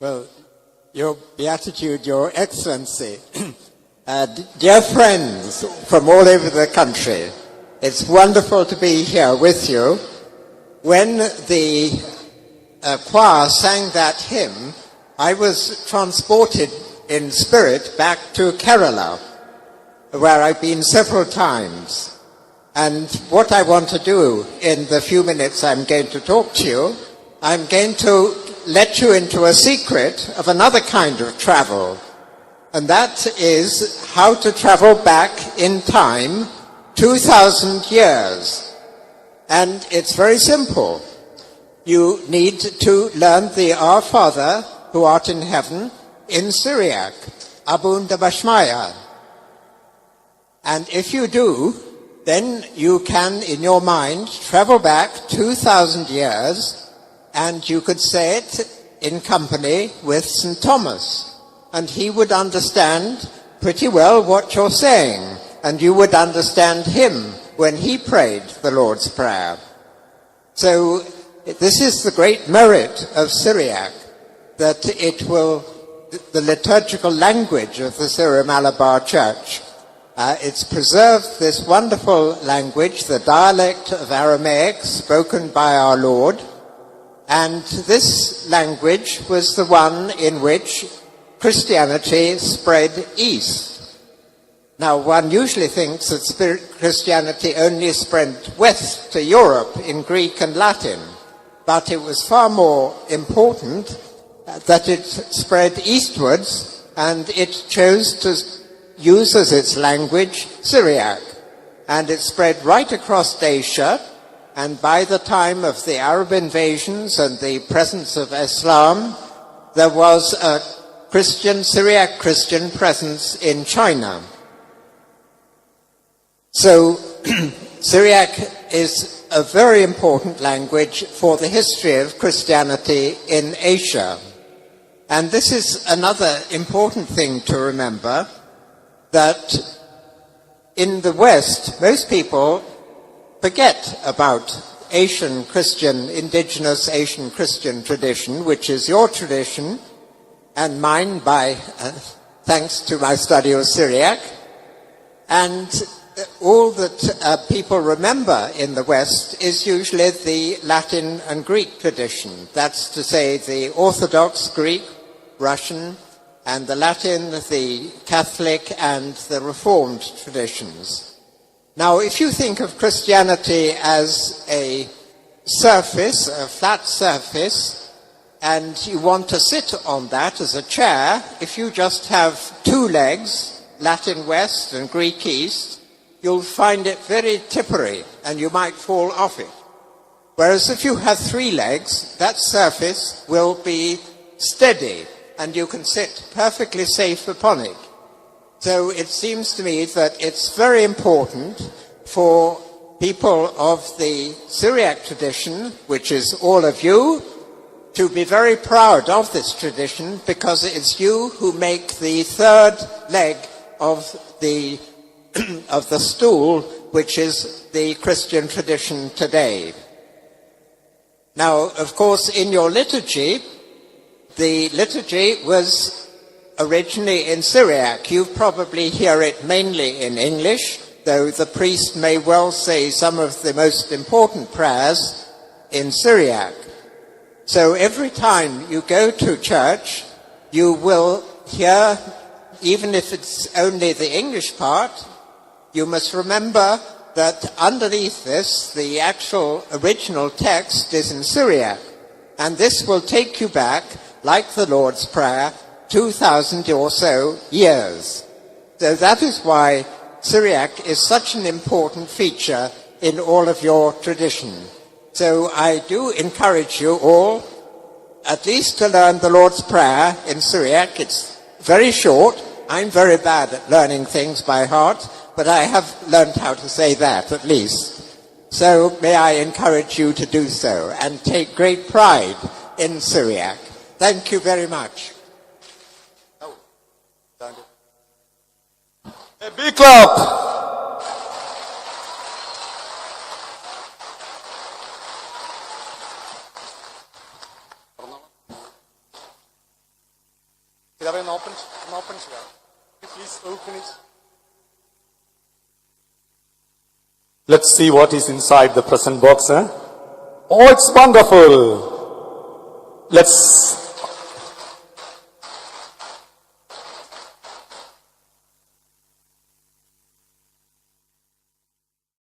Well, Your Beatitude, Your Excellency, dear friends from all over the country, it's wonderful to be here with you. When the choir sang that hymn, I was transported in spirit back to Kerala, where I've been several times. And what I want to do in the few minutes I'm going to talk to you, I'm going to let you into a secret of another kind of travel. And that is how to travel back in time 2,000 years. And it's very simple. You need to learn the Our Father, who art in heaven, in Syriac, Abunda Bashmaya. And if you do, then you can, in your mind, travel back 2,000 years, and you could say it in company with St. Thomas. And he would understand pretty well what you're saying, and you would understand him when he prayed the Lord's Prayer. So this is the great merit of Syriac, that it will, the liturgical language of the Syro Malabar Church, it's preserved this wonderful language, the dialect of Aramaic spoken by our Lord. And this language was the one in which Christianity spread east. Now, one usually thinks that Christianity only spread west to Europe in Greek and Latin, but it was far more important that it spread eastwards, and it chose to use as its language Syriac. And it spread right across Asia, and by the time of the Arab invasions and the presence of Islam, there was a Syriac Christian presence in China. So Syriac is a very important language for the history of Christianity in Asia. And this is another important thing to remember, that in the West, most people forget about Asian Christian, indigenous Asian Christian tradition, which is your tradition and mine by thanks to my study of Syriac. And all that people remember in the West is usually the Latin and Greek tradition. That's to say the Orthodox Greek, Russian, and the Latin, the Catholic, and the Reformed traditions. Now, if you think of Christianity as a surface, a flat surface, and you want to sit on that as a chair, if you just have two legs, Latin West and Greek East, you'll find it very tippery, and you might fall off it. Whereas if you have three legs, that surface will be steady, and you can sit perfectly safe upon it. So it seems to me that it's very important for people of the Syriac tradition, which is all of you, to be very proud of this tradition, because it's you who make the third leg of the stool, which is the Christian tradition today. Now, of course, in your liturgy, the liturgy was originally in Syriac. You probably hear it mainly in English, though the priest may well say some of the most important prayers in Syriac. So every time you go to church, you will hear, even if it's only the English part, you must remember that underneath this, the actual original text is in Syriac. And this will take you back, like the Lord's Prayer, 2,000 or so years. So that is why Syriac is such an important feature in all of your tradition. So I do encourage you all at least to learn the Lord's Prayer in Syriac. It's very short. I'm very bad at learning things by heart, but I have learned how to say that at least. So may I encourage you to do so and take great pride in Syriac. Thank you very much. A big clap. ఎవరైనా open చేయాలి please open it. Let's see what is inside the present box. Oh, it's wonderful. Let's